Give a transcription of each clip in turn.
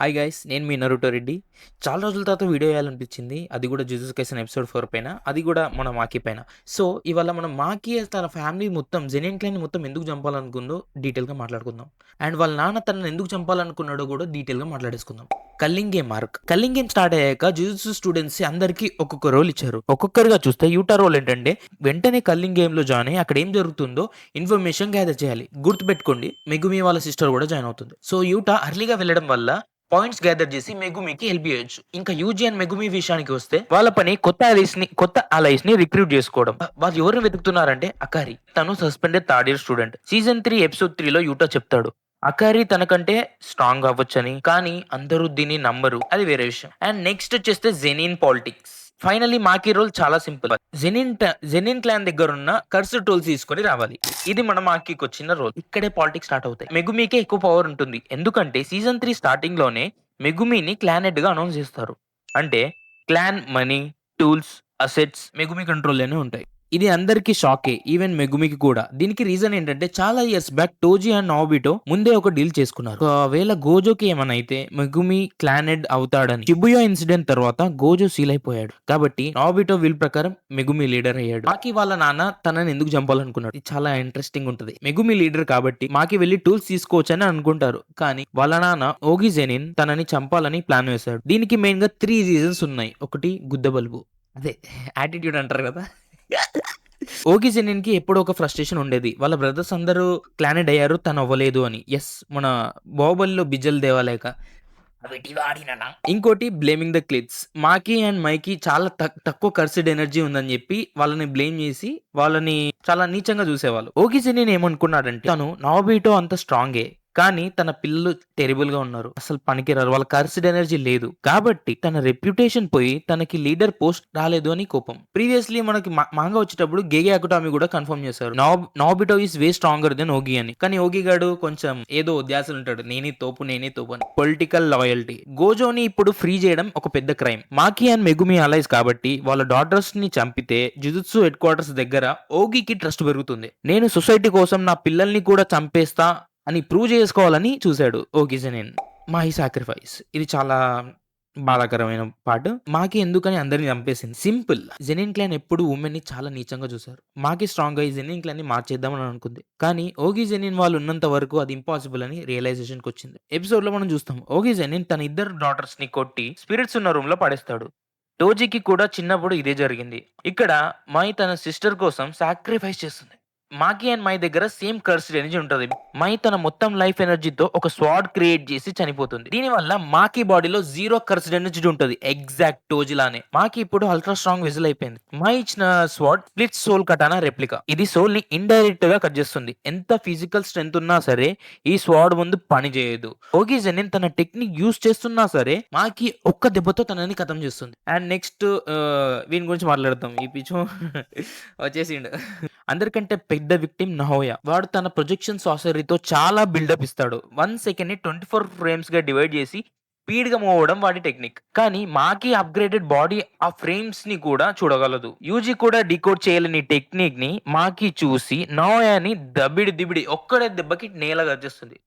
Hi guys, నేను మీ Naruto Reddy. చాలా రోజుల తర్వాత వీడియో చేయాలనిపించింది. అది కూడా 'జుజుత్సు కైసెన్' ఎపిసోడ్ 4 పైన. అది కూడా మన మాకీ పైన. సో, ఇవాళ మనం మాకీ తన ఫ్యామిలీ మొత్తం జెనిన్ క్లాన్‌ని మొత్తం ఎందుకు చంపాలనుకుందో డీటెయిల్‌గా మాట్లాడుకుందాం. అండ్ వాళ్ళ నాన్న తనని ఎందుకు చంపాలనుకున్నాడో కూడా డీటెయిల్‌గా మాట్లాడేసుకుందాం. కల్లింగేమ్ ఆర్క్. కల్లింగేమ్ స్టార్ట్ అయ్యాక జుజుత్సు స్టూడెంట్స్ అందరికీ ఒక్కొక్క రోల్ ఇచ్చారు. ఒక్కొక్కరిగా చూస్తే యూటా రోల్ ఏంటంటే వెంటనే కల్లింగేమ్‌లో జాయిన్ అయ్యి అక్కడ ఏం జరుగుతుందో ఇన్ఫర్మేషన్ గ్యాదర్ చేయాలి. గుర్తుపెట్టుకోండి, మెగుమి వాళ్ళ సిస్టర్ కూడా జాయిన్ అవుతుంది. సో, యూటా అర్లీగా వెళ్ళడం వల్ల పాయింట్స్ గ్యాదర్ చేసి మెగుమికి హెల్ప్ చేయొచ్చు. ఇంకా యూజీ అండ్ మెగుమి విషయానికి వస్తే వాళ్ళ పని కొత్త అలైస్ ని రిక్రూట్ చేసుకోవడం. వాళ్ళు ఎవరిని వెతుకుతున్నారంటే అకారి. తను suspended third year student. Season 3 episode 3 లో యూటా చెప్తాడు అకారి తనకంటే స్ట్రాంగ్ అవ్వచ్చని, కానీ అందరూ దీన్ని నమ్మరు. అది వేరే విషయం. అండ్ నెక్స్ట్ వచ్చేస్తే జెనిన్ పాలిటిక్స్. ఫైనల్లీ మాకీ రోల్ చాలా సింపుల్. జెనిన్ క్లాన్ దగ్గర ఉన్న కర్సర్ టూల్స్ తీసుకొని రావాలి. ఇది మన మాకీకి వచ్చిన రోల్. ఇక్కడే పాలిటిక్స్ స్టార్ట్ అవుతాయి. మెగుమీకే ఎక్కువ పవర్ ఉంటుంది. ఎందుకంటే సీజన్ 3 స్టార్టింగ్ లోనే మెగుమిని క్లాన్ హెడ్ గా అనౌన్స్ చేస్తారు. అంటే clan money, tools, assets Megumi కంట్రోల్లోనే ఉంటాయి. ఇది అందరికీ షాకే, ఈవెన్ మెగుమికి కూడా. దీనికి రీజన్ ఏంటంటే చాలా ఇయర్స్ బ్యాక్ టోజీ అండ్ నాబిటో ముందే ఒక డీల్ చేసుకున్నారు. ఒకవేళ గోజోకి ఏమైనా అయితే మెగుమి క్లాన్ హెడ్ అవుతాడని. షిబుయా ఇన్సిడెంట్ తర్వాత గోజో సీల్ అయిపోయాడు. కాబట్టి నాబిటో విల్ ప్రకారం మెగుమి లీడర్ అయ్యాడు. మాకి వాళ్ళ నాన్న తనని ఎందుకు చంపాలనుకున్నాడు? ఇది చాలా ఇంట్రెస్టింగ్ ఉంటది. మెగుమి లీడర్ కాబట్టి మాకి వెళ్లి టూల్స్ తీసుకోవచ్చని అనుకుంటారు. కానీ వాళ్ళ నాన్న ఓగి జెనిన్ తనని చంపాలని ప్లాన్ వేశాడు. దీనికి మెయిన్ గా 3 రీజన్స్ ఉన్నాయి. ఒకటి గుద్దబల్బు, అదే యాటిట్యూడ్ అంటారు కదా. ఓగి జెనిన్‌కి ఎప్పుడో ఒక ఫ్రస్ట్రేషన్ ఉండేది. వాళ్ళ బ్రదర్స్ అందరూ క్లానెడ్ అయ్యారు, తను అవ్వలేదు అని. యెస్, మన 'బాహుబలిలో' బిజ్జలు దేవాలేక ఇంకోటి బ్లేమింగ్ ద క్లిడ్స్. మాకీ అండ్ మైకీ చాలా తక్కువ కర్సిడ్ ఎనర్జీ ఉందని చెప్పి వాళ్ళని బ్లేమ్ చేసి వాళ్ళని చాలా నీచంగా చూసేవాళ్ళు. ఓగి జెనిన్ ఏమనుకున్నాడంటే తను నాబిటో అంత స్ట్రాంగే, కానీ తన పిల్లలు టెరిబుల్ గా ఉన్నారు. అసలు పనికిరారు. వాళ్ళ కర్సిడ్ ఎనర్జీ లేదు. కాబట్టి తన రెప్యుటేషన్ పోయి తనకి లీడర్ పోస్ట్ రాలేదు అని కోపం. ప్రీవియస్లీ మనకి మాంగా వచ్చేటప్పుడు గేగే అకుటామి కూడా కన్ఫర్మ్ చేశారు. Naobito is way stronger than Ogi అని. కానీ ఓగి గాడు కొంచెం ఏదో ధ్యాసలు ఉంటాడు. నేనే తోపు అని. Political loyalty. గోజోని ఇప్పుడు ఫ్రీ చేయడం ఒక పెద్ద క్రైమ్. మాకీ అండ్ మెగుమి అలైస్ కాబట్టి వాళ్ళ డాటర్స్ ని చంపితే జుజుత్సు హెడ్ క్వార్టర్స్ దగ్గర ఓగికి ట్రస్ట్ పెరుగుతుంది. నేను సొసైటీ కోసం నా పిల్లల్ని కూడా చంపేస్తా అని ప్రూవ్ చేసుకోవాలని చూశాడు ఓగి జెనిన్. My sacrifice. ఇది చాలా బాధాకరమైన పార్ట్. మాకి ఎందుకని అందరిని చంపేసింది. సింపుల్. జెనిన్ క్లాన్ ఎప్పుడు ఉమెన్ ని చాలా నీచంగా చూశారు. మాకి స్ట్రాంగ్ గా ఈ జెనిన్ క్లాన్ ని మార్చేద్దామని అనుకుంది. కానీ ఓగి జెనిన్ వాళ్ళు ఉన్నంత వరకు అది ఇంపాసిబుల్ అని రియలైజేషన్ కి వచ్చింది. ఎపిసోడ్ లో మనం చూస్తాం ఓగి జెనిన్ తన ఇద్దరు డాటర్స్ ని కొట్టి స్పిరిట్స్ ఉన్న రూమ్ లో పడేస్తాడు. టోజీకి కూడా చిన్నప్పుడు ఇదే జరిగింది. ఇక్కడ మై తన సిస్టర్ కోసం సాక్రిఫైస్ చేస్తుంది. మాకీ అండ్ మై దగ్గర సేమ్ కర్స్డ్ ఎనర్జీ ఉంటది. మై తన మొత్తం లైఫ్ ఎనర్జీతో ఒక స్వాడ్ క్రియేట్ చేసి చనిపోతుంది. దీనివల్ల మాకీ బాడీలో 0 కర్స్డ్ ఎనర్జీ ఉంటది. ఎగ్జాక్ట్ టోజీ లానే. మాకి ఇప్పుడు అల్ట్రా స్ట్రాంగ్ విజిల్ అయిపోయింది. మై ఇచ్చిన స్వాడ్ స్ప్లిట్ సోల్ కటానా రెప్లికా. ఇది సోల్ ని ఇండైరెక్ట్ గా కట్ చేస్తుంది. ఎంత ఫిజికల్ స్ట్రెంత్ ఉన్నా సరే ఈ స్వాడ్ ముందు పని చేయదు. ఓగి జెనిన్ తన టెక్నిక్ యూస్ చేస్తున్నా సరే మాకి ఒక్క దెబ్బతో తనని ఖతం చేస్తుంది. అండ్ నెక్స్ట్ వీని గురించి మాట్లాడతాం. ఈ పిచ్చు వచ్చేసిండు. అందరికంటే పెద్ద విక్టిమ్ నహోయా. వాడు తన ప్రొజెక్షన్ సాసరీతో చాలా బిల్డప్ ఇస్తాడు. 1 సెకండ్ ని 24 ఫ్రేమ్స్ గా డివైడ్ చేసి స్పీడ్ గా మూవ్ అవ్వడం వాడి టెక్నిక్. కానీ మాకి అప్గ్రేడెడ్ బాడీ ఆ ఫ్రేమ్స్ ని కూడా చూడగలదు. యూజీ కూడా డీకోడ్ చేయలేని టెక్నిక్ ని మాకి చూసి నహోయాని దిబిడి ఒక్కడే దెబ్బకి నేల గర్జిస్తుంది.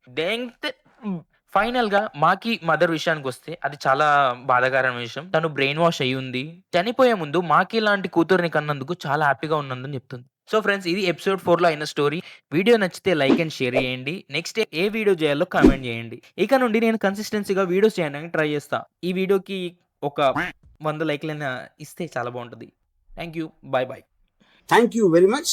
ఫైనల్ గా మాకి మదర్ విషయానికి వస్తే అది చాలా బాధాకరమైన విషయం. తను బ్రెయిన్ వాష్ అయ్యి ఉంది. చనిపోయే ముందు మాకి లాంటి కూతురిని కన్నందుకు చాలా హ్యాపీగా ఉన్నదని చెప్తుంది. సో ఫ్రెండ్స్, ఇది ఎపిసోడ్ 4 లో అయిన స్టోరీ. వీడియో నచ్చితే లైక్ అండ్ షేర్ చేయండి. నెక్స్ట్ ఏ వీడియో చేయాలో కామెంట్ చేయండి. ఇక నుండి నేను కన్సిస్టెన్సీగా వీడియోస్ చేయడానికి ట్రై చేస్తా. ఈ వీడియోకి ఒక 100 లైక్లైనా ఇస్తే చాలా బాగుంటుంది. Thank you. Bye bye. Thank you very much.